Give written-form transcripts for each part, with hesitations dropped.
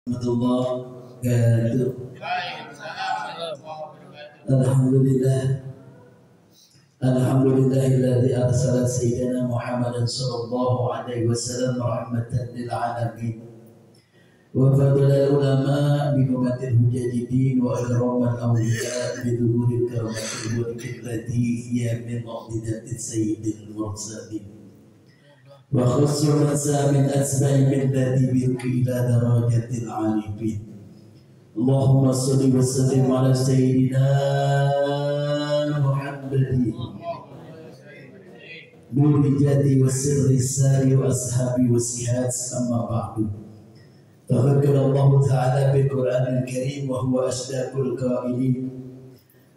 warahmatullahi wabarakatuh. Alhamdulillah. Alhamdulillahilladzi arsala sayyidina Muhammadan sallallahu alaihi wasallam rahmatan lil alamin. Wa fadlal ulama bi humatil mujahidin wa ikramal awliya bi dhuhuril karamatil waliqillati hiya min mu'jizati sayyidil mursalin. Wa khussu masa min asba'i min ladhi bilki ila darajatil alifin. Allahumma salli wa sallim ala sayyidina Muhammadin nuri jati wa sirri sari wa ashabi wa sihat amma ba'du. Tafakkur Allah Ta'ala bil Qur'anil Karim wa huwa asdaqul qailin.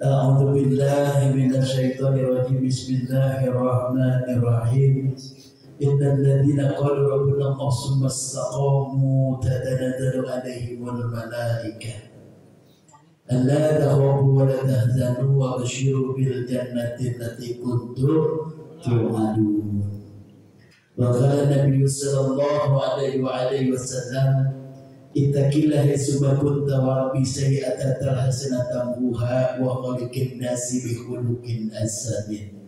A'udzu billahi minasy syaithanir rajim. Bismillahirrahmanirrahim. Innal ladzina qalu rabbuna Allah tsumma istaqamu tatanazzalu 'alaihimul malaikah alla takhafu wa la tahzanu wa basyiru bil jannati allati kuntum tu'adun. Wa qala Nabi sallallahu alaihi wasallam ittaqillaha summa kunta wa rabbi sayyi'atan hasanatan buha wa khaliqin nasi bi khuluqin hasanin.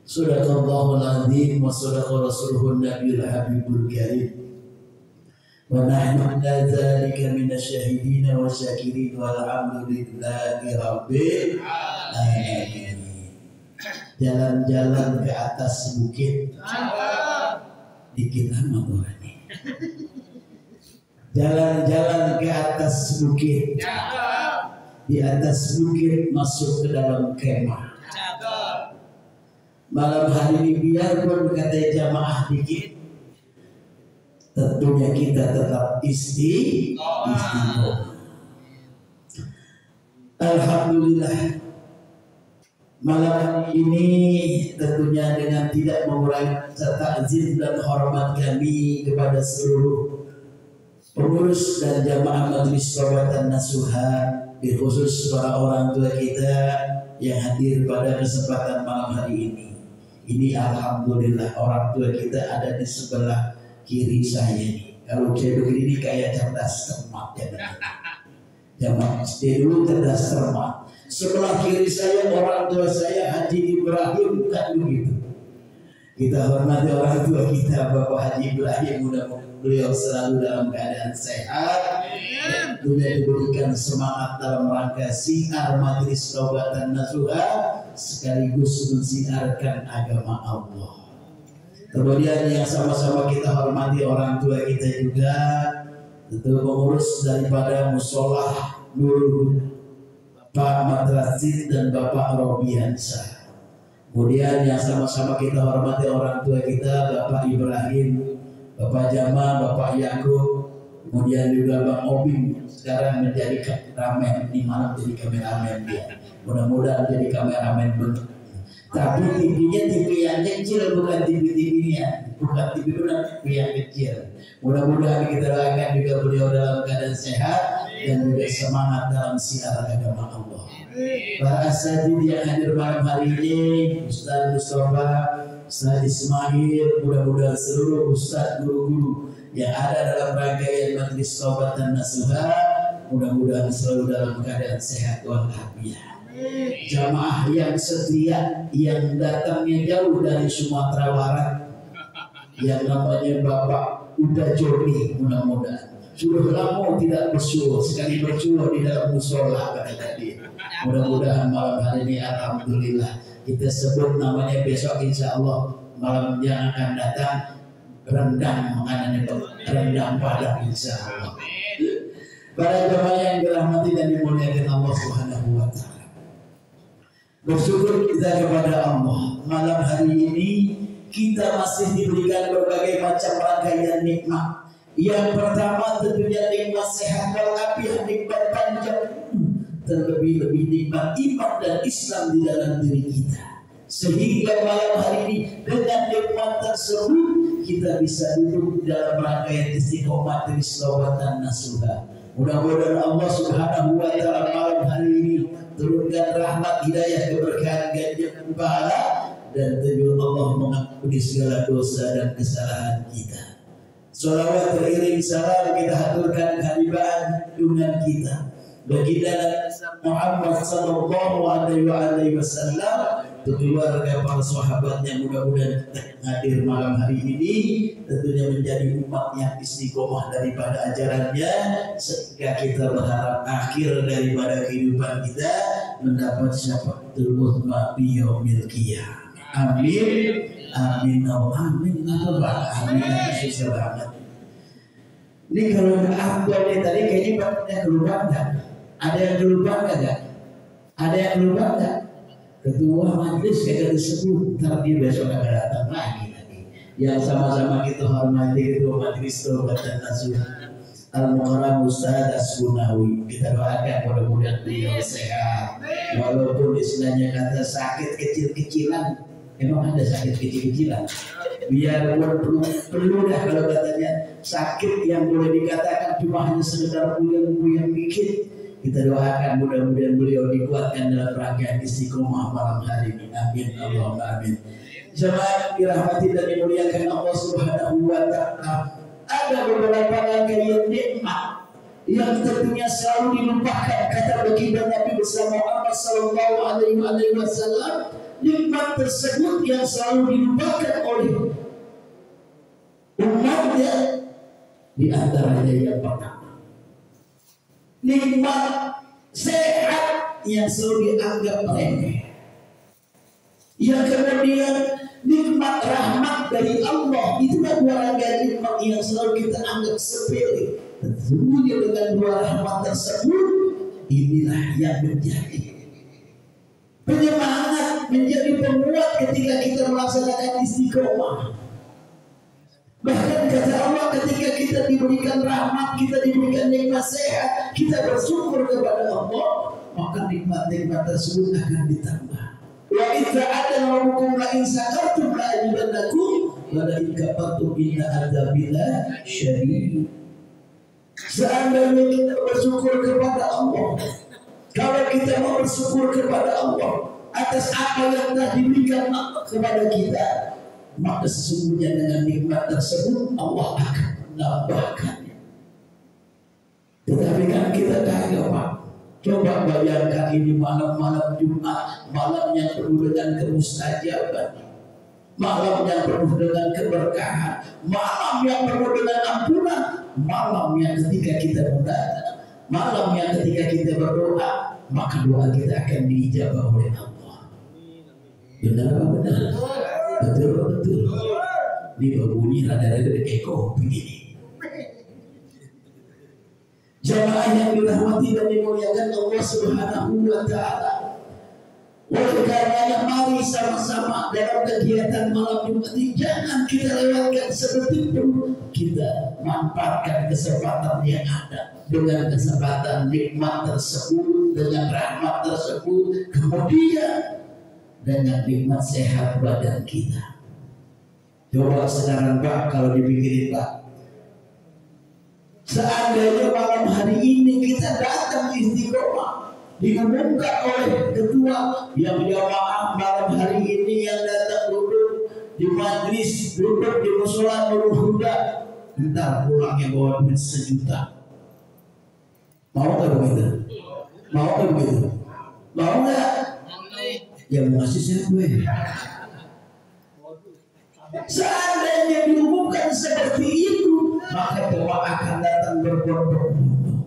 Sadaqallahul azim wa sadaqa rasuluhun nabiyul habibul karim. Wa nahnu ala dzalika minasyahidin wa syakirin walhamdulillahi rabbil alamin. Jalan-jalan ke atas bukit dikit amat orangnya. Jalan-jalan ke atas bukit, di atas bukit masuk ke dalam kemah. Malam hari ini biarpun kata jamaah dikit, tentunya kita tetap istiqomah. Alhamdulillah. Malam ini tentunya dengan tidak mengurangi takzim dan hormat kami kepada seluruh pengurus dan jamaah Majelis Tawbatan Nasuha, khusus para orang tua kita yang hadir pada kesempatan malam hari ini. Ini alhamdulillah orang tua kita ada di sebelah kiri saya ini. Kalau saya begini kayak cerdas cermat ya. Zaman SD dulu cerdas cermat. Sebelah kiri saya orang tua saya Haji Ibrahim, bukan begitu. Kita hormati orang tua kita Bapak Haji Ibrahim, mudah-mudahan beliau selalu dalam keadaan sehat dan tentunya diberikan semangat dalam rangka siar Majelis Tawbatan Nasuha sekaligus mensiarkan agama Allah. Kemudian yang sama-sama kita hormati orang tua kita juga, tentu pengurus daripada Musolah Nurul Pak Madrasid dan Bapak Robiansa. Kemudian yang sama-sama kita hormati orang tua kita Bapak Ibrahim, Bapak Jamal, Bapak Yakub, kemudian juga Bang Obing sekarang menjadi kameramen di malam, jadi kameramen dia. Mudah-mudahan jadi kameramen betul. Tapi TV-nya TV yang kecil, bukan TV-nya, bukan TV benar, TV yang kecil. Mudah-mudahan kita doakan juga beliau dalam keadaan sehat dan juga semangat dalam siar agama Allah. Para asatidz yang hadir malam hari ini, Ustaz Mustafa, Ustaz Ismail, mudah-mudahan seluruh Ustaz guru-guru yang ada dalam rangkaian Majelis Tawbatan Nasuha mudah-mudahan selalu dalam keadaan sehat walafiat. Jamaah yang setia yang datangnya jauh dari Sumatera Barat yang namanya Bapak Uda Joni, mudah-mudahan sudah lama tidak bersyukur, sekali bersyukur di dalam musola pada tadi. Mudah-mudahan malam hari ini alhamdulillah kita sebut namanya, besok insya Allah malam yang akan datang rendang makanan itu, rendang Padang insya Allah. Para jemaah yang dirahmati dan dimuliakan Allah Subhanahu wa Ta'ala, bersyukur kita kepada Allah. Malam hari ini kita masih diberikan berbagai macam rangkaian nikmat. Yang pertama tentunya nikmat sehat walafiat, nikmat panjang, terlebih-lebih nikmat iman dan Islam di dalam diri kita. Sehingga malam hari ini dengan nikmat tersebut kita bisa duduk dalam rangkaian istiqomah Majelis Tawbatan Nasuha. Mudah-mudahan Allah Subhanahu wa Ta'ala malam hari ini turunkan rahmat, hidayah, keberkahan, ganjaran pahala, dan tentu Allah mengampuni segala dosa dan kesalahan kita. Salawat beriring salam kita haturkan kehadiran dengan kita baginda Muhammad sallallahu alaihi wasallam, keluarga para sahabatnya. Mudah-mudahan hadir malam hari ini tentunya menjadi umat yang istiqomah daripada ajarannya, sehingga kita berharap akhir daripada kehidupan kita mendapat syafaatul uzma fi yaumil qiyamah. Amin. Amin. Amin. Amin. Susah banget. Ini kalau nggak abdul nih tadi kayaknya bapaknya keluar nggak? Ada yang keluar nggak? Ada yang keluar nggak? Ketua majelis kagak disebut, ntar dia besok akan datang lagi. Yang sama-sama kita hormati ketua majelis Taubat dan Nasuha Al-Mukarram Ustaz As-Gunawi. Kita doakan mudah-mudahan beliau sehat. Walaupun istilahnya kata sakit kecil-kecilan, emang ada sakit kecil-kecilan. Biar perlu dah kalau katanya sakit yang boleh dikatakan cuma hanya sekedar puyeng-puyeng dikit. Kita doakan mudah-mudahan beliau dikuatkan dalam rangkaian istiqomah malam hari ini. Amin. Allahumma amin. Jemaah dirahmati dan dimuliakan Allah Subhanahu wa taala. Ada beberapa rangkaian nikmat yang tentunya selalu dilupakan, kata baginda Nabi bersama Muhammad sallallahu alaihi wasallam. Nikmat tersebut yang selalu dilupakan oleh umatnya, di antaranya yang pertama, nikmat sehat yang selalu dianggap remeh. Yang kemudian nikmat rahmat dari Allah, itulah dua rangkaian nikmat yang selalu kita anggap sepele. Tentunya dengan dua rahmat tersebut, inilah yang menjadi penyemangat, menjadi penguat ketika kita melaksanakan istiqomah. Bahkan kata Allah, ketika kita diberikan rahmat, kita diberikan nikmat sehat, kita bersyukur kepada Allah, maka nikmat-nikmat tersebut akan ditambah. Wa idza adana rabbukum la in syakartum la azidannakum wa la in kafartum inna adzabi syadid. Seandainya kita bersyukur kepada Allah, kalau kita mau bersyukur kepada Allah atas apa yang telah diberikan kepada kita, maka sesungguhnya dengan nikmat tersebut Allah akan menambahkannya. Tetapi kan kita kagak, Pak. Coba bayangkan ini malam-malam Jumat, malam yang penuh dengan kemustajaban, malam yang penuh dengan keberkahan, malam yang penuh dengan ampunan, malam yang ketika kita berdoa, malam yang ketika kita berdoa, maka doa kita akan diijabah oleh Allah. Benar apa benar? Betul. Ini bunyi rada-rada kayak kopi ini. Jamaah yang dirahmati dan dimuliakan Allah Subhanahu wa taala. Oleh karenanya mari sama-sama dalam kegiatan malam Jumat ini jangan kita lewatkan sedetik pun. Kita manfaatkan kesempatan yang ada dengan kesempatan nikmat tersebut, dengan rahmat tersebut, kemudian dengan nikmat sehat badan kita. Coba sekarang Pak, kalau dipikirin Pak, seandainya malam hari ini kita datang istiqomah, diumumkan oleh ketua yang jamaah malam hari ini yang datang duduk di majlis, duduk di mushola Nurul Huda, entar pulangnya bawa duit 1 juta. Mau nggak begitu? Mau nggak begitu? Mau nggak? Ya mau ngasih siapa gue? Seandainya diumumkan seperti itu, maka jemaah akan datang berbondong-bondong.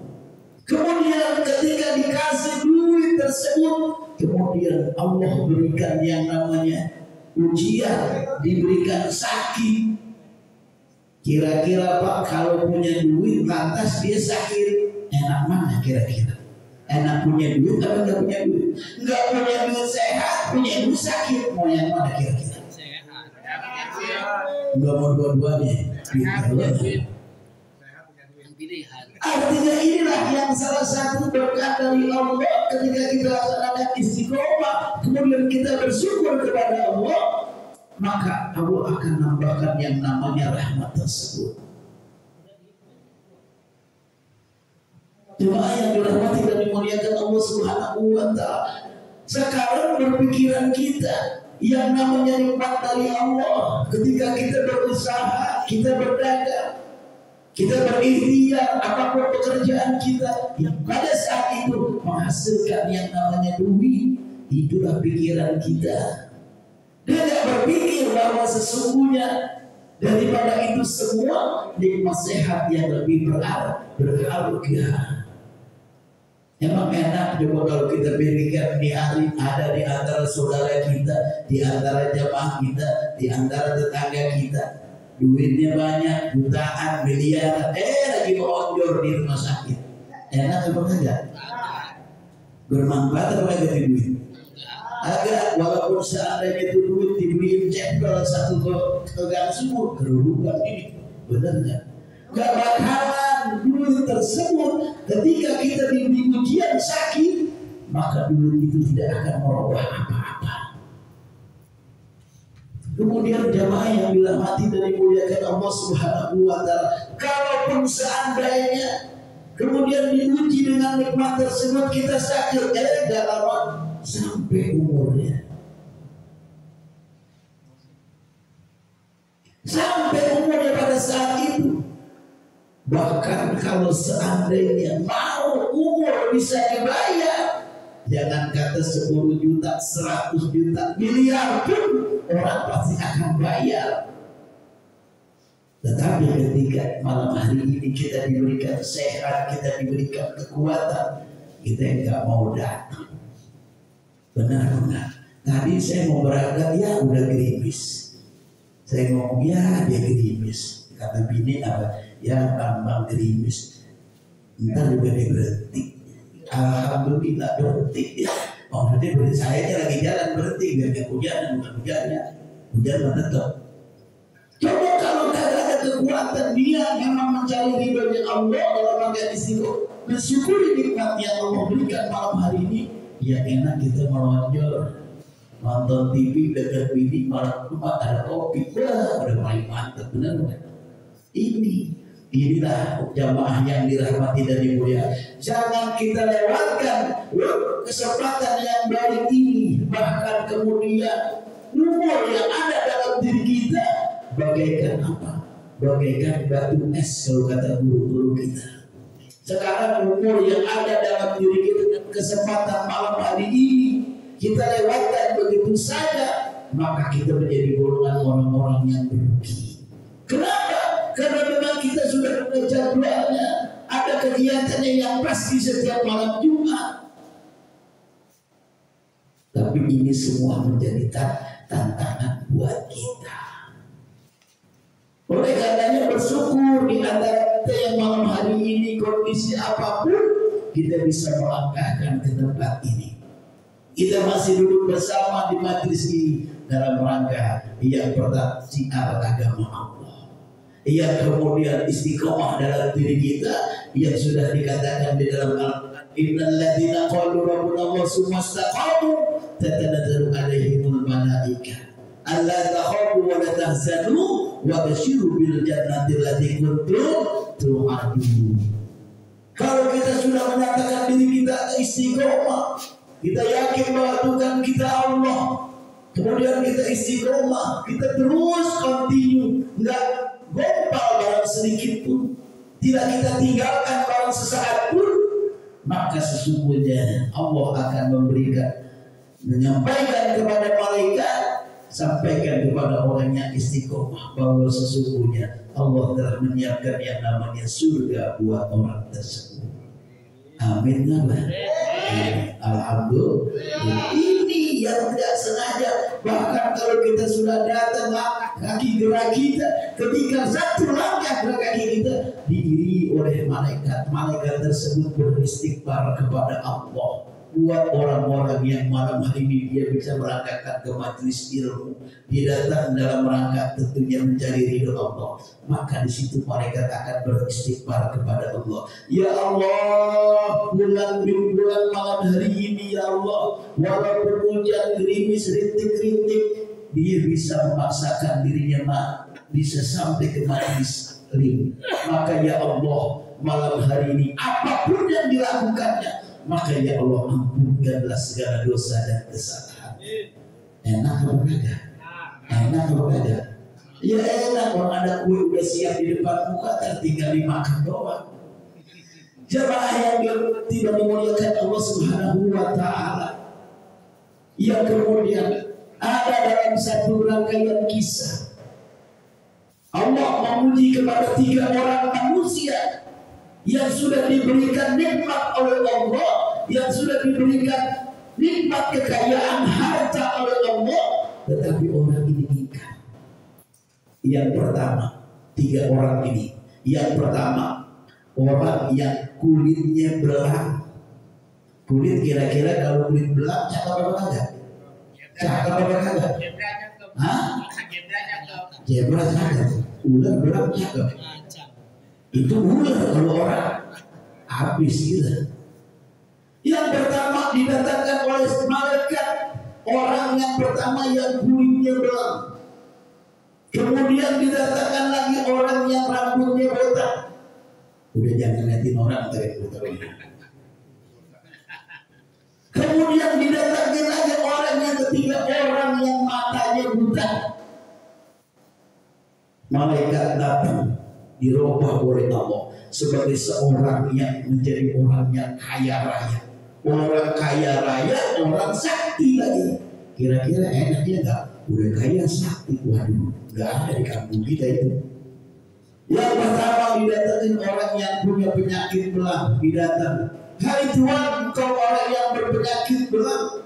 Kemudian ketika dikasih duit tersebut, kemudian Allah berikan yang namanya ujian, diberikan sakit. Kira-kira Pak, kalau punya duit lantas dia sakit, enak mana kira-kira? Enak punya duit atau nggak punya duit? Nggak punya duit sehat, punya duit sakit, mau yang mana kira-kira? Nggak mau dua-duanya. Artinya inilah yang salah satu berkat dari Allah ketika kita laksanakan istiqomah, kemudian kita bersyukur kepada Allah, maka Allah akan nambahkan yang namanya rahmat tersebut. Jemaah yang dirahmati dan dimuliakan Allah Subhanahu wa taala, sekarang berpikiran kita yang namanya nikmat dari Allah ketika kita berusaha, kita berdagang, Kita berikhtiar apapun pekerjaan kita yang pada saat itu menghasilkan yang namanya duit. Itulah pikiran kita. Dia tidak berpikir bahwa sesungguhnya daripada itu semua nikmat sehat yang lebih berharga. Emang enak coba kalau kita berikan di hari ada di antara saudara kita, di antara jamaah kita, di antara tetangga kita. Duitnya banyak, jutaan, miliaran, lagi melonjor di rumah sakit. Enak apa enggak? Bermanfaat apa enggak duit? Agak, walaupun seandainya itu duit dibeliin cendol satu ke gang sumur, kerudukan ini, benar enggak? Gak bakalan duit tersebut ketika kita diberi ujian sakit, maka duit itu tidak akan merubah apa-apa. Kemudian jamaah yang dirahmati dan dimuliakan Allah Subhanahu wa Ta'ala, kalaupun seandainya kemudian diuji dengan nikmat tersebut kita sakit, gak lama sampai umurnya. Sampai umurnya pada saat itu. Bahkan kalau seandainya mau umur bisa dibayar, jangan kata 10 juta, 100 juta, miliar pun orang pasti akan bayar. Tetapi ketika malam hari ini kita diberikan sehat, kita diberikan kekuatan, kita enggak mau datang. Benar-benar. Tadi saya mau berangkat, ya udah gerimis. Saya ngomong, ya dia gerimis. Kata bini apa? Ya Bambang gerimis. Ntar juga dia berhenti. Alhamdulillah berhenti. Oh berarti saya lagi jalan berhenti. Biar gak hujan, bukan hujannya. Hujan menetap. Coba kalau gak ada kekuatan dia memang mencari ridhonya Allah dalam rangka istiqomah, bersyukuri nikmat yang Allah berikan malam hari ini. Ya enak kita melonjor nonton TV dekat bini malam rumah ada kopi. Wah udah paling mantap, benar kan? Inilah jamaah yang dirahmati dan dimuliakan. Jangan kita lewatkan kesempatan yang baik ini. Bahkan kemudian umur yang ada dalam diri kita bagaikan apa? Bagaikan batu es kalau kata guru-guru kita. Sekarang umur yang ada dalam diri kita, kesempatan malam hari ini kita lewatkan begitu saja, maka kita menjadi golongan orang-orang yang merugi. Kenapa? Karena memang kita sudah mengejar jadwalnya, ada kegiatannya yang pasti setiap malam Jumat. Tapi ini semua menjadi tantangan buat kita. Oleh karenanya bersyukur di antara kita yang malam hari ini kondisi apapun kita bisa melangkahkan ke tempat ini. Kita masih duduk bersama di majelis ini dalam rangka yang pertama syiar agama Allah. Yang kemudian istiqomah dalam diri kita yang sudah dikatakan di dalam Al-Quran, innal ladzina qalu rabbuna Allah tsumma istaqamu tatanazzalu alaihimul malaikah alla takhafu wa la tahzanu wa basyiru bil jannati allati kuntum tu'adun. Kalau kita sudah menyatakan diri kita istiqomah, kita yakin bahwa Tuhan kita Allah, kemudian kita istiqomah, kita terus continue, enggak gompal barang sedikit pun, tidak kita tinggalkan barang sesaat pun, maka sesungguhnya Allah akan menyampaikan kepada malaikat, sampaikan kepada orang yang istiqomah bahwa sesungguhnya Allah telah menyiapkan yang namanya surga buat orang tersebut. Amin. Alhamdulillah. Ini yang tidak sengaja, bahkan kalau kita sudah datang kaki gerak kita, ketika satu langkah gerak kaki kita diiringi oleh malaikat tersebut beristighfar kepada Allah. Buat orang-orang yang malam hari ini dia bisa berangkatkan ke majelis ilmu, dia datang dalam rangka tentunya mencari ridho Allah, maka di situ malaikat akan beristighfar kepada Allah. Ya Allah, bulan malam hari ini ya Allah, walaupun hujan gerimis rintik-rintik, dia bisa memaksakan dirinya bisa sampai ke majelis ilmu. Maka ya Allah, malam hari ini apapun yang dilakukannya, maka ya Allah ampunkanlah segala dosa dan kesalahan. Enak apa enggak? Enak apa enggak? Ya enak kalau ada kue udah siap di depan muka, tinggal dimakan doang. Jemaah yang tidak memuliakan Allah Subhanahu wa Ta'ala, yang kemudian ada dalam satu rangkaian kisah Allah memuji kepada 3 orang manusia yang sudah diberikan nikmat oleh Allah, yang sudah diberikan nikmat kekayaan harta oleh Allah, tetapi orang ini ingkar. Yang pertama, 3 orang ini. Yang pertama, orang yang kulitnya belang. Kulit kira-kira kalau kulit belang cakep apa kagak? Cakep apa kagak? Hah? Zebra cakep. Ular belang cakep. Itu ular kalau orang habis gitu. Yang pertama didatangkan oleh malaikat, orang yang pertama yang kulitnya belang. Kemudian didatangkan lagi orang yang rambutnya botak. Udah jangan liatin orang tarik-tarik. Kemudian didatangkan lagi orang yang ketiga, orang yang matanya buta. Malaikat datang dirubah oleh Allah sebagai seorang yang menjadi orang yang kaya raya. Orang kaya raya, orang sakti lagi. Kira-kira enaknya enggak? Udah kaya sakti, waduh, enggak ada di kampung kita itu. Yang pertama didatangin orang yang punya penyakit belang, didatang. Hai Tuhan, engkau orang yang berpenyakit belang,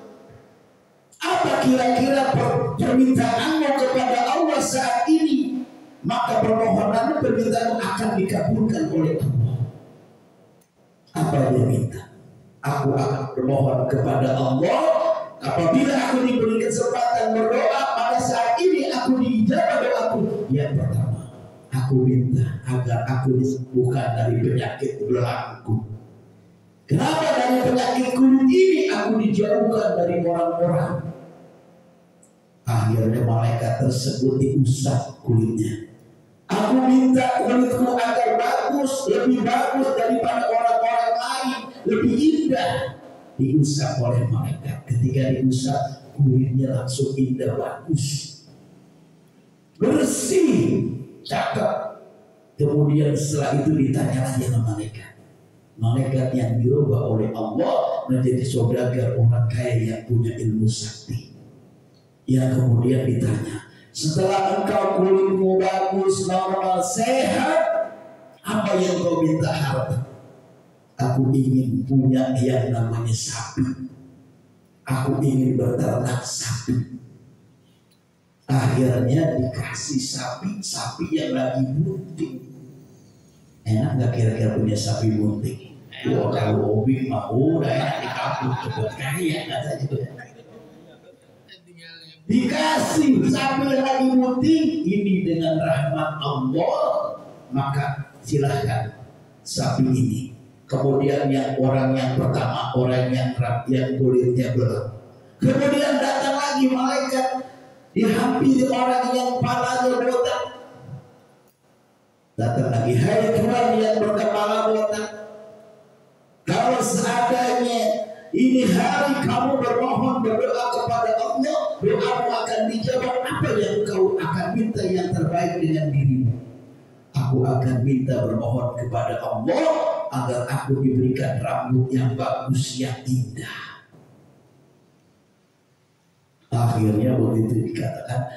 apa kira-kira permintaanmu kepada Allah saat ini? Maka permohonanmu, permintaanmu akan dikabulkan oleh Allah. Apa dia minta? Aku akan bermohon kepada Allah. Apabila aku diberi kesempatan berdoa, pada saat ini aku dijawab doaku. Yang pertama, aku minta agar aku disembuhkan dari penyakit belangku. Kenapa dari penyakit kulit ini aku dijauhkan dari orang-orang? Akhirnya malaikat tersebut diusap kulitnya. Aku minta kulitku agar bagus, lebih bagus daripada orang-orang lain, lebih indah. Diusap oleh malaikat. Ketika diusap, kulitnya langsung indah, bagus, bersih, cakep. Kemudian setelah itu ditanya lagi sama malaikat. Malaikat yang dirubah oleh Allah menjadi saudagar, orang kaya yang punya ilmu sakti. Yang kemudian ditanya, setelah engkau kulitmu bagus, normal, sehat, apa yang kau minta harta? Aku ingin punya yang namanya sapi. Aku ingin berternak sapi. Akhirnya dikasih sapi yang lagi bunting. Enak gak kira-kira punya sapi bunting? Wah, kalau hobi mah udah enak di kampung, cepet kaya katanya. Dikasih sapi yang lagi bunting, ini dengan rahmat Allah, maka silahkan sapi ini. Kemudian yang orang yang pertama, orang yang kulitnya belang. Kemudian datang lagi malaikat, dihampiri orang yang kepalanya botak. Datang lagi, hai Tuhan yang berkepala botak, kalau seandainya ini hari kamu bermohon berdoa kepada Allah, doamu akan dijawab. Apa yang kau akan minta yang terbaik dengan dirimu? Aku akan minta bermohon kepada Allah agar aku diberikan rambut yang bagus, yang indah. Akhirnya begitu dikatakan,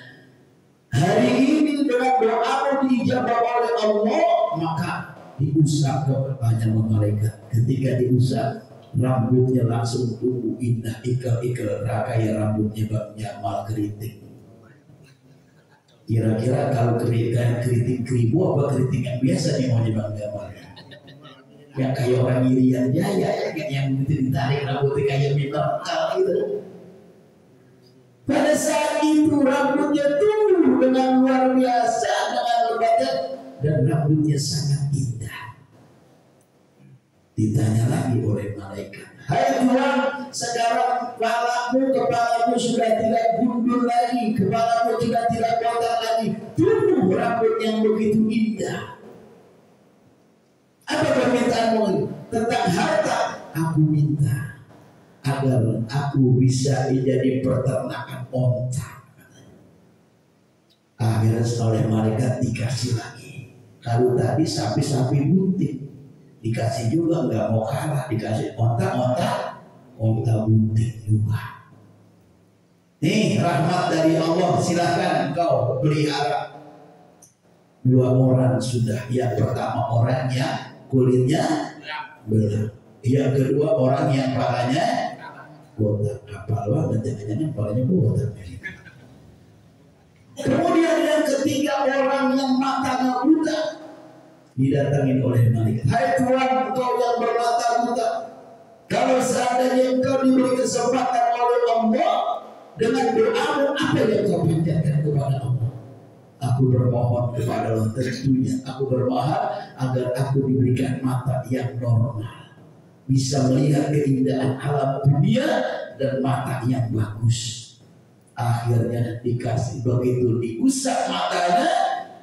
hari ini dengan doamu dijawab oleh Allah, maka diusap kepalanya malaikat. Ketika diusap, rambutnya langsung tumbuh indah, ikel-ikel, kayak rambutnya Bang Jamal keriting. Kira-kira kalau keriting keribu apa keriting yang biasa nih mau Bang Jamal? Yang kayak orang Irian Jaya, yang begitu ditarik rambutnya kayak mineral gitu. Pada saat itu rambutnya tumbuh dengan luar biasa, dengan lebatnya, dan rambutnya sangat indah. Ditanya lagi oleh malaikat, hai Tuhan, sekarang kepalamu sudah tidak gundul lagi, kepalamu sudah tidak botak lagi, tumbuh rambut yang begitu indah. Apa permintaanmu? Tentang harta, aku minta agar aku bisa menjadi peternakan onta. Akhirnya oleh malaikat dikasih lagi. Kalau tadi sapi-sapi bunting dikasih juga nggak mau kalah, dikasih onta bunting juga. Nih rahmat dari Allah, silahkan engkau pelihara. 2 orang sudah. Yang pertama orang yang kulitnya belang, yang kedua orang yang palanya botak. Apa banget jangan-jangan palanya botak. Kemudian yang ketiga orang yang matanya buta, didatangin oleh malaikat. Hai Tuhan, engkau yang bermata buta, kalau seandainya engkau diberi kesempatan oleh Allah dengan doamu, apa yang kau panjatkan kepada Allah? Aku bermohon kepada Allah, tentunya aku bermohon agar aku diberikan mata yang normal, bisa melihat keindahan alam dunia dan mata yang bagus. Akhirnya dikasih, begitu diusap matanya,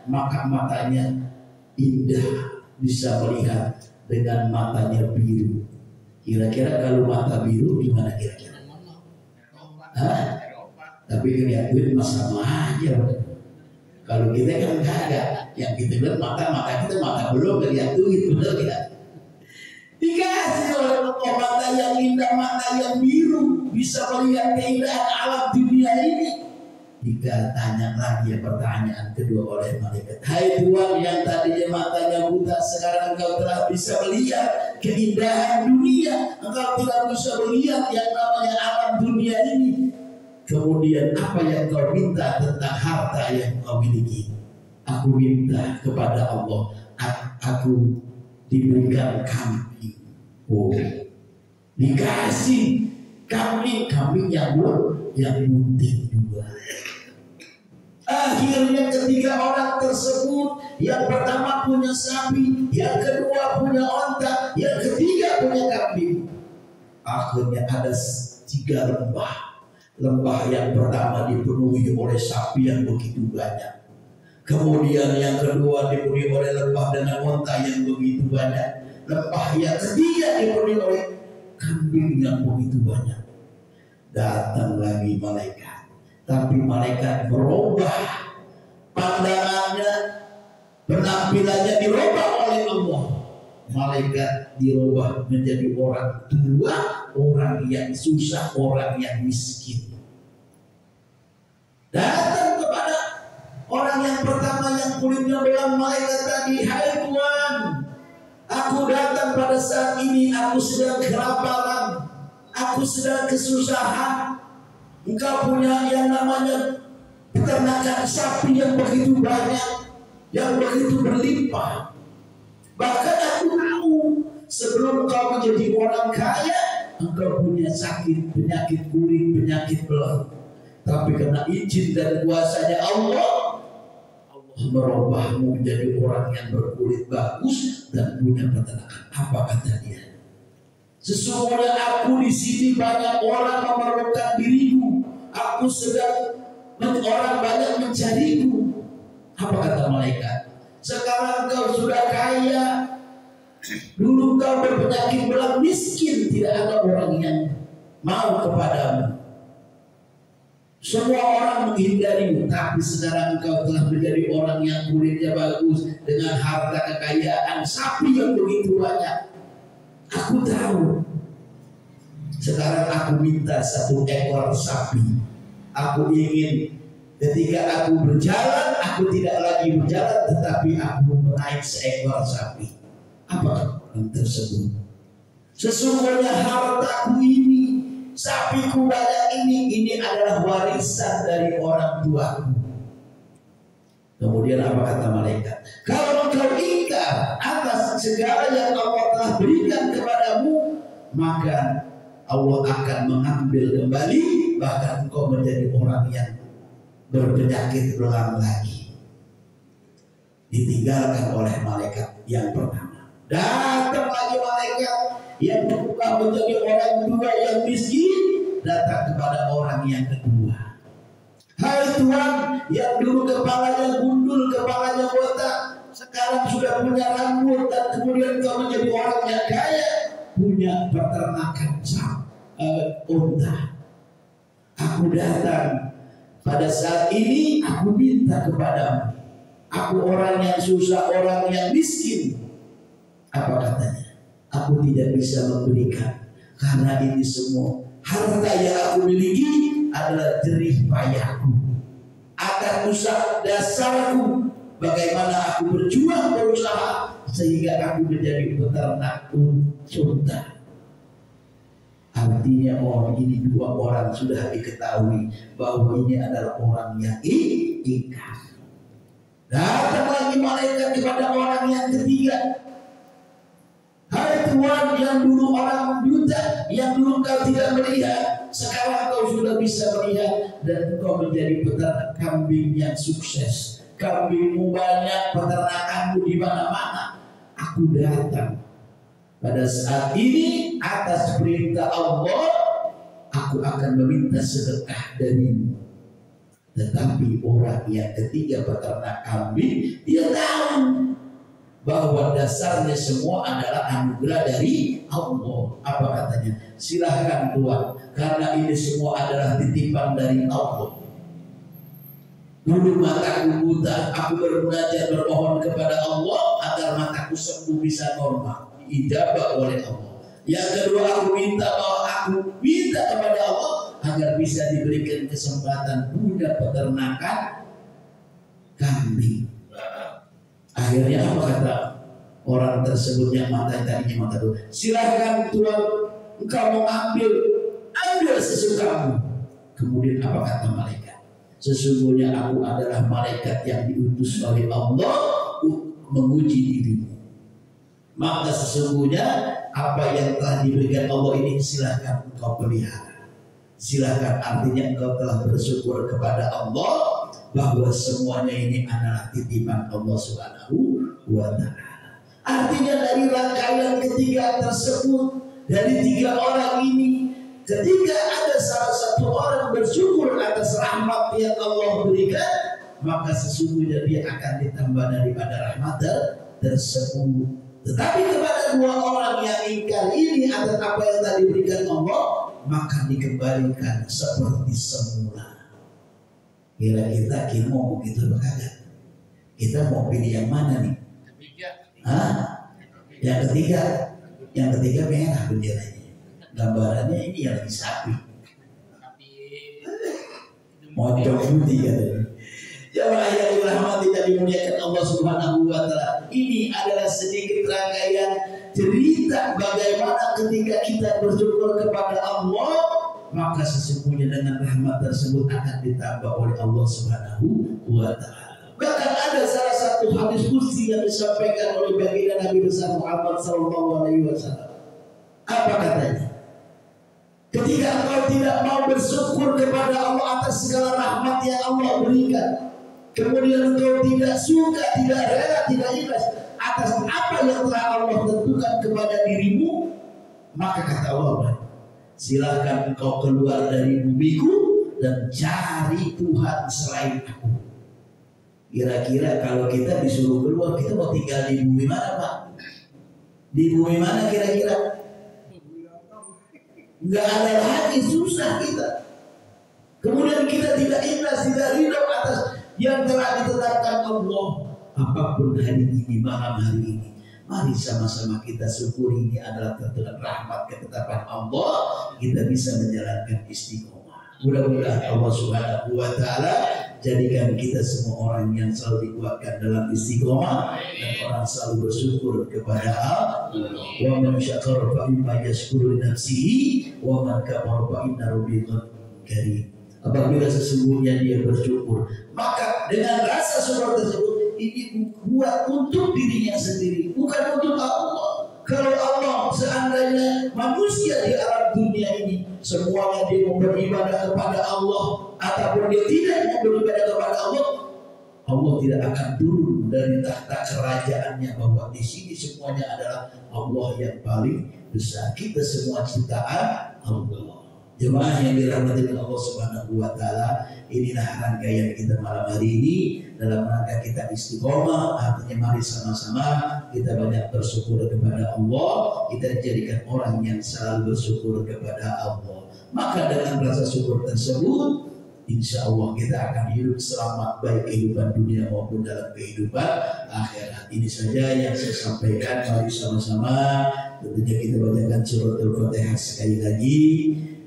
maka matanya indah, bisa melihat dengan matanya biru. Kira-kira kalau mata biru gimana kira-kira? Hah? Tapi kan duit sama aja. Kalau kita kan enggak ada, yang kita bilang mata kita mata belum lihat duit, benar tidak? Dikasih oleh Allah mata yang indah, mata yang biru, bisa melihat keindahan alam dunia ini. Ditanya lagi pertanyaan kedua oleh malaikat. Hai Tuhan, yang tadinya matanya buta, sekarang engkau telah bisa melihat keindahan dunia. Engkau tidak bisa melihat yang namanya alam dunia ini. Kemudian apa yang kau minta tentang harta yang kau miliki? Aku minta kepada Allah, aku diberikan kambing. Oh, dikasih kambing yang bunting juga. Akhirnya ketiga orang tersebut, yang pertama punya sapi, yang kedua punya onta, yang ketiga punya kambing. Akhirnya ada 3 lembah. Lembah yang pertama dipenuhi oleh sapi yang begitu banyak. Kemudian yang kedua dipenuhi oleh lembah dengan onta yang begitu banyak. Lembah yang ketiga dipenuhi oleh kambing yang begitu banyak. Datang lagi malaikat, tapi malaikat berubah pandangannya, penampilannya dirubah oleh Allah. Malaikat dirubah menjadi orang tua, orang yang susah, orang yang miskin. Datang kepada orang yang pertama yang kulitnya belang, malaikat tadi, hai Tuhan, aku datang pada saat ini, aku sedang kelaparan, aku sedang kesusahan. Engkau punya yang namanya peternakan sapi yang begitu banyak, yang begitu berlimpah. Bahkan aku tahu sebelum kau menjadi orang kaya, engkau punya sakit, penyakit kulit, penyakit belang. Tapi karena izin dan kuasanya Allah merubahmu menjadi orang yang berkulit bagus dan punya peternakan. Apa kata dia? Sesungguhnya aku di sini banyak orang memerlukan diriku. Aku sedang orang banyak mencariku. Apa kata malaikat? Sekarang kau sudah kaya. Dulu kau berpenyakit belang, miskin, tidak ada orang yang mau kepadamu. Semua orang menghindarimu, tapi sekarang engkau telah menjadi orang yang kulitnya bagus dengan harta kekayaan, sapi yang begitu banyak. Aku tahu. Sekarang aku minta 1 ekor sapi. Aku ingin ketika aku berjalan, aku tidak lagi berjalan, tetapi aku naik seekor sapi. Apa yang tersebut? Sesungguhnya hartaku ini, sapiku banyak ini adalah warisan dari orang tuaku. Kemudian apa kata malaikat? Kalau engkau ingkar atas segala yang Allah telah berikan kepadamu, maka Allah akan mengambil kembali, bahkan engkau menjadi orang yang berpenyakit belang lagi. Ditinggalkan oleh malaikat yang pertama. Datang lagi malaikat yang berubah menjadi orang tua yang miskin, datang kepada orang yang kedua. Hai Tuhan, yang dulu kepalanya gundul, kepalanya botak, sekarang sudah punya rambut dan kemudian kau menjadi orang yang kaya, punya peternakan unta. Aku datang pada saat ini aku minta kepadamu. Aku orang yang susah, orang yang miskin. Apa katanya? Aku tidak bisa memberikan karena ini semua harta yang aku miliki adalah jerih payahku, akar usaha dasarku. Bagaimana aku berjuang berusaha sehingga aku menjadi peternak unta. Artinya orang ini, dua orang sudah diketahui bahwa ini adalah orang yang ikhlas. Datang lagi malaikat kepada orang yang ketiga. Hai Tuhan, yang dulu orang buta, yang dulu kau tidak melihat, sekarang kau sudah bisa melihat dan kau menjadi peternak kambing yang sukses. Kambingmu banyak, peternakanmu di mana-mana. Aku datang. Pada saat ini atas perintah Allah aku akan meminta sedekah darimu. Tetapi orang yang ketiga, peternak kambing, dia tahu bahwa dasarnya semua adalah anugerah dari Allah. Apa katanya? Silahkan Tuhan, karena ini semua adalah titipan dari Allah. Dulu mataku buta, aku bermunajat bermohon kepada Allah agar mataku sembuh bisa normal, diijabah oleh Allah. Yang kedua, aku minta kepada Allah agar bisa diberikan kesempatan punya peternakan kambing. Akhirnya apa kata orang tersebut yang tadinya mata dua? Silahkan Tuhan, engkau mau ambil sesukamu. Kemudian apa kata malaikat? Sesungguhnya aku adalah malaikat yang diutus oleh Allah menguji dirimu. Maka sesungguhnya apa yang telah diberikan Allah ini silahkan engkau pelihara. Silahkan, artinya engkau telah bersyukur kepada Allah bahwa semuanya ini adalah titipan Allah Subhanahu wa Ta'ala. Artinya dari rangkaian ketiga tersebut, dari tiga orang ini, ketika ada salah satu orang bersyukur atas rahmat yang Allah berikan, maka sesungguhnya dia akan ditambah daripada rahmat tersebut. Tetapi kepada dua orang yang ingkar ini atas apa yang tadi diberikan Allah, maka dikembalikan seperti semula. Kira-kira kita mau begitu kagak? Kita mau pilih yang mana nih? Yang ketiga merah benderanya. Gambarannya ini yang lagi sapi. Mojok putih katanya. Jamaah yang dirahmati dan dimuliakan Allah Subhanahu wa Ta'ala, ini adalah sedikit rangkaian cerita bagaimana ketika kita bersyukur kepada Allah, maka sesungguhnya dengan rahmat tersebut akan ditambah oleh Allah Subhanahu wa Ta'ala. Bahkan ada salah satu hadis qudsi yang disampaikan oleh baginda Nabi besar Muhammad sallallahu alaihi wasallam. Apa katanya? Ketika engkau tidak mau bersyukur kepada Allah atas segala rahmat yang Allah berikan, kemudian engkau tidak suka, tidak rela, tidak ikhlas atas apa yang telah Allah tentukan kepada dirimu, maka kata Allah, silakan engkau keluar dari bumiku dan cari Tuhan selain aku. Kira-kira kalau kita disuruh keluar, kita mau tinggal di bumi mana, Pak? Di bumi mana kira-kira? Enggak ada lagi, susah kita. Kemudian kita tidak ikhlas, tidak ridho atas yang telah ditetapkan Allah. Apapun hari ini, malam hari ini, mari sama-sama kita syukuri, ini adalah tentuan rahmat ketetapan Allah. Kita bisa menjalankan istiqomah. Mudah-mudahan Allah Subhanahu wa Ta'ala jadikan kita semua orang yang selalu dikuatkan dalam istiqomah dan orang selalu bersyukur kepada Allah. Wa man syakara fa inna yashkuru nafsihi wa man kafara fa inna rabbika karim. Apabila sesungguhnya dia bersyukur, maka dengan rasa syukur tersebut ini buat untuk dirinya sendiri, bukan untuk Allah. Kalau Allah seandainya manusia di alam dunia ini semuanya dia mau beribadah kepada Allah ataupun dia tidak mau beribadah kepada Allah, Allah tidak akan turun dari tahta kerajaannya, bahwa di sini semuanya adalah Allah yang paling besar. Kita semua ciptaan Allah. Jemaah yang dirahmati oleh Allah Subhanahu wa Ta'ala, inilah rangkaian kita malam hari ini dalam rangka kita istiqomah. Artinya mari sama-sama kita banyak bersyukur kepada Allah, kita jadikan orang yang selalu bersyukur kepada Allah. Maka dengan rasa syukur tersebut insya Allah kita akan hidup selamat baik kehidupan dunia maupun dalam kehidupan akhirat. Ini saja yang saya sampaikan. Mari sama-sama tentunya kita bacakan suratul Fatihah sekali lagi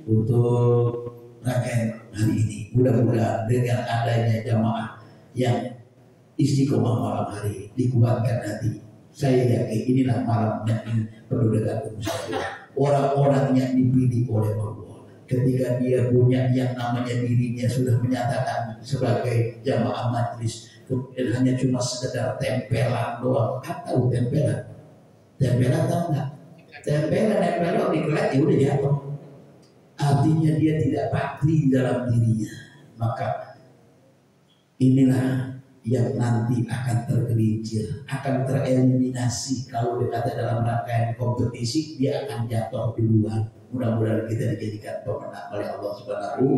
untuk rangkaian hari ini. Mudah-mudahan dengan adanya jamaah yang istiqomah malam hari dikuatkan hati. Saya yakin inilah malam yang penuh dengan kemusyrikan. Orang-orang yang dipilih oleh Allah ketika dia punya yang namanya dirinya sudah menyatakan sebagai jamaah majlis, kemudian hanya cuma sekedar tempelan doang. Atau tempelan tahu nggak? Tempelan dikelat ya udah jatuh. Artinya dia tidak patuh dalam dirinya. Maka inilah yang nanti akan tergelincir, akan tereliminasi. Kalau dikata dalam rangkaian kompetisi, dia akan jatuh duluan. Mudah-mudahan kita dijadikan pemenang oleh Allah Subhanahu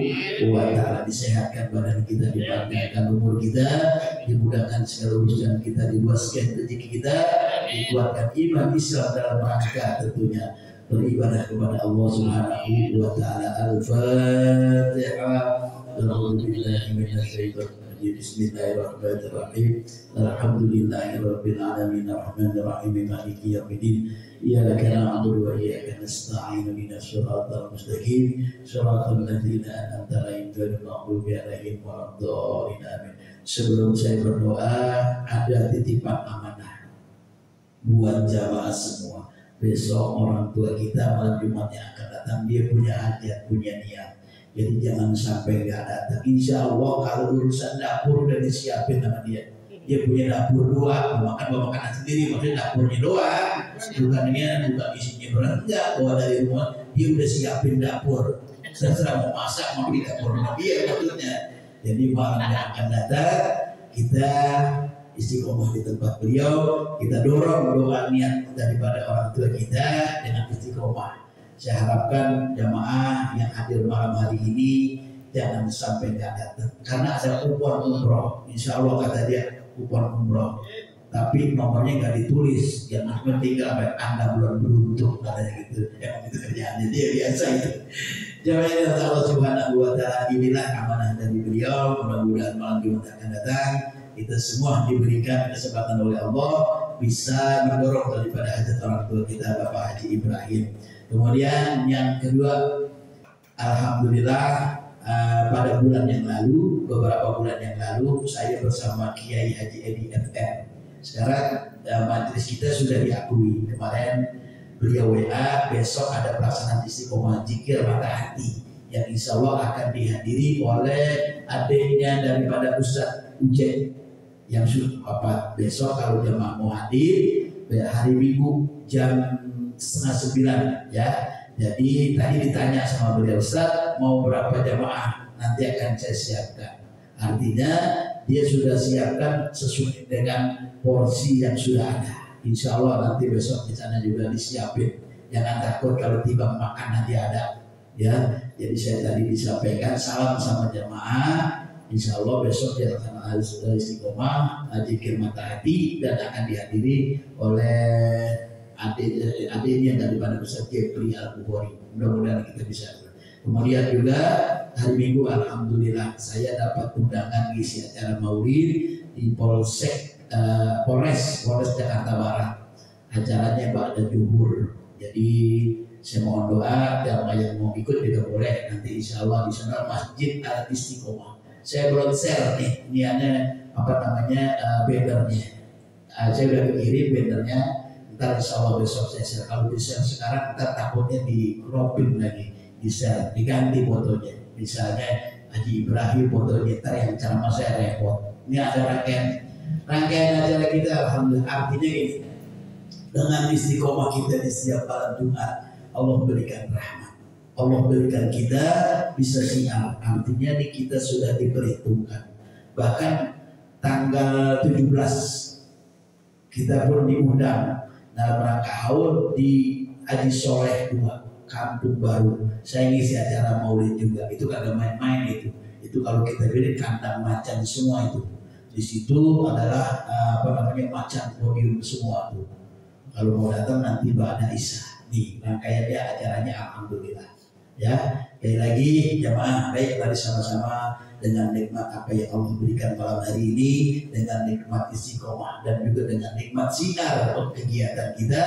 wa Ta'ala, disehatkan badan kita, dipanjangkan umur kita, dimudahkan segala urusan kita, diluaskan rezeki kita, dikuatkan iman Islam dalam rangka tentunya beribadah kepada Allah Subhanahu wa Ta'ala. Al-Fatihah. A'udzubillahi minasyaitonir rajim. Bismillahirrahmanirrahim. Alhamdulillahirabbil alamin arrahmanir rahim maliki yaumiddin. Iyyaka na'budu wa iyyaka nasta'in ihdinas siratal mustaqim siratal ladzina an'amta 'alaihim ghairil maghdubi 'alaihim waladdallin. Amin. Sebelum saya berdoa, ada titipan amanah buat jamaah semua. Besok orang tua kita malam Jumat yang akan datang, dia punya hajat, punya niat. Jadi jangan sampai nggak datang. Insya Allah kalau urusan dapur udah disiapin sama dia. Dia punya dapur doa, bawa makanan sendiri, maksudnya dapurnya doa. Bukan isinya berenggak, bawa dari rumah. Dia udah siapin dapur. Terserah mau masak, mau di dapur dia maksudnya. Jadi malam yang akan datang kita istiqomah di tempat beliau, kita dorong doa niat daripada orang tua kita dengan istiqomah. Saya harapkan jamaah yang hadir malam hari ini jangan sampai nggak datang, karena ada kupon umroh. Insya Allah kata dia kupon umroh, tapi nomornya nggak ditulis. Yang penting Anda belum beruntung katanya gitu. Itu kerjaannya dia biasa itu. Jamaah yang Allah Subhanahu wa Ta'ala, inilah amanah dari beliau. Mudah-mudahan malam Jumat akan datang kita semua diberikan kesempatan oleh Allah bisa mendorong daripada hajat orang tua kita Bapak Haji Ibrahim. Kemudian yang kedua, alhamdulillah pada bulan yang lalu, beberapa bulan yang lalu saya bersama Kiai Haji Edi FM. Sekarang majelis kita sudah diakui. Kemarin beliau WA, besok ada pelaksanaan istiqomah zikir mata hati yang insya Allah akan dihadiri oleh adiknya daripada Ustadz Ujen yang sudah wafat. Besok kalau jemaah mau hadir hari Minggu jam 8:30 ya. Jadi tadi ditanya sama beliau, Ustaz mau berapa jamaah? Nanti akan saya siapkan. Artinya dia sudah siapkan sesuai dengan porsi yang sudah ada. Insya Allah nanti besok di sana juga disiapin. Jangan takut kalau tiba makan nanti ada. Ya, jadi saya tadi disampaikan salam sama jamaah. Insya Allah besok dilaksanakan istiqomah zikir mata hati dan akan dihadiri oleh adiknya daripada Ustaz Jepri Al-Bukhari. Mudah-mudahan kita bisa. Kemudian juga hari Minggu alhamdulillah saya dapat undangan ngisi acara maulid di Polres Jakarta Barat. Acaranya Ba'da Zuhur. Jadi saya mohon doa, yang mau ikut juga boleh. Nanti insya Allah di sana Masjid Al Istiqomah. Saya belum share nih niatnya bannernya. Saya udah kirim bannernya. Ntar insya Allah besok saya share. Kalau di share sekarang ntar takutnya di cropping lagi, di share, diganti fotonya. Misalnya Haji Ibrahim fotonya, ntar yang ceramah saya repot. Ini ada rangkaian acara kita alhamdulillah. Artinya ini dengan istiqomah kita di setiap malam Jumat, Allah berikan rahmat, Allah berikan kita bisa siar. Artinya nih kita sudah diperhitungkan. Bahkan tanggal 17 kita pun diundang dalam rangka haul di Haji Soleh 2 Kampung Baru. Saya ngisi acara maulid juga. Itu kagak main-main itu. Itu kalau kita pilih kandang macan semua itu. Di situ adalah macan podium semua tuh. Kalau mau datang nanti Ba'da Isya. Nih rangkaiannya acaranya alhamdulillah. Ya, sekali lagi jamaah, baik mari sama-sama dengan nikmat apa yang Allah berikan malam hari ini, dengan nikmat istiqomah dan juga dengan nikmat sinar untuk kegiatan kita.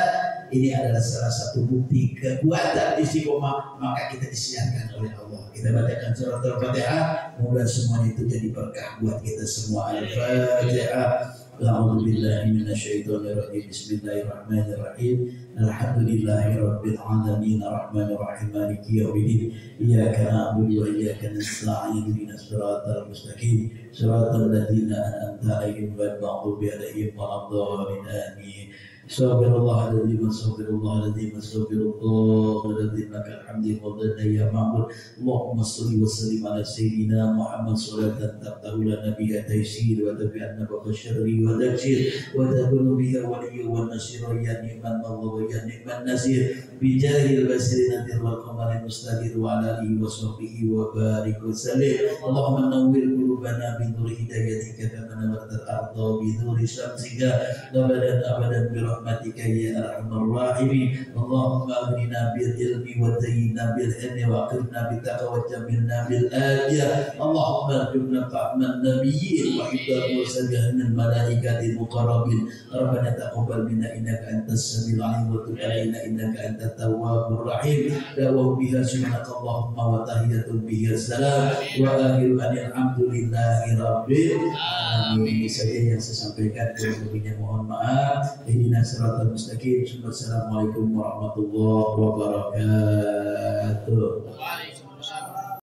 Ini adalah salah satu bukti kekuatan istiqomah, maka kita disiarkan oleh Allah. Kita bacakan surat Al-Fatihah, mudah semuanya itu jadi berkah buat kita semua. Al-Fatihah. A'udzu billahi minasyaitonir rajim. Bismillahirrahmanirrahim. Alhamdulillahi rabbil alamin arrahmanir rahim maliki yaumiddin. Iyyaka na'budu wa iyyaka nasta'in ihdinas siratal mustaqim siratal ladzina an'amta 'alaihim ghairil maghdubi 'alaihim waladdallin. Amin. Astagfirullahaladzim, astagfirullahaladzim, astagfirullahaladzim, lakal hamdi wa dhana ya ma'bud. Allahumma salli wa sallim ala sayyidina Muhammad salatan tabtahu lana biha taysir wa tabi'anna baqa syarri wa taksir wa tabunu biha waliyya wa nasir ya ni'man Allah wa ya ni'man nasir bijahil basri nadir wal qamari mustadir wa ala alihi wa sahbihi wa barik wa sallim. Allahumma nawwir qulubana bi nuri hidayatika kama nawwartal arda bi nuri syamsika abadan abadan bi rahmatika ya arhamar rahimin. Allahumma aghnina bil ilmi wa zayyinna bil ilmi wa aqimna bit taqwa wa jamilna bil ajiyah. Allahumma arjumna fa'man nabiyyin wa ibad mursalin min malaikatil muqarrabin. Rabbana taqabbal minna innaka antas samiul alim wa tub alaina innaka antat tawwabur rahim. Dawa biha subhanakallahumma wa tahiyyatun biha salam wa akhiru alhamdulillahi rabbil alamin. Ini saja yang saya sampaikan, kurang mohon maaf. Ihdinas siratal mustaqim. Wassalamualaikum warahmatullahi wabarakatuh.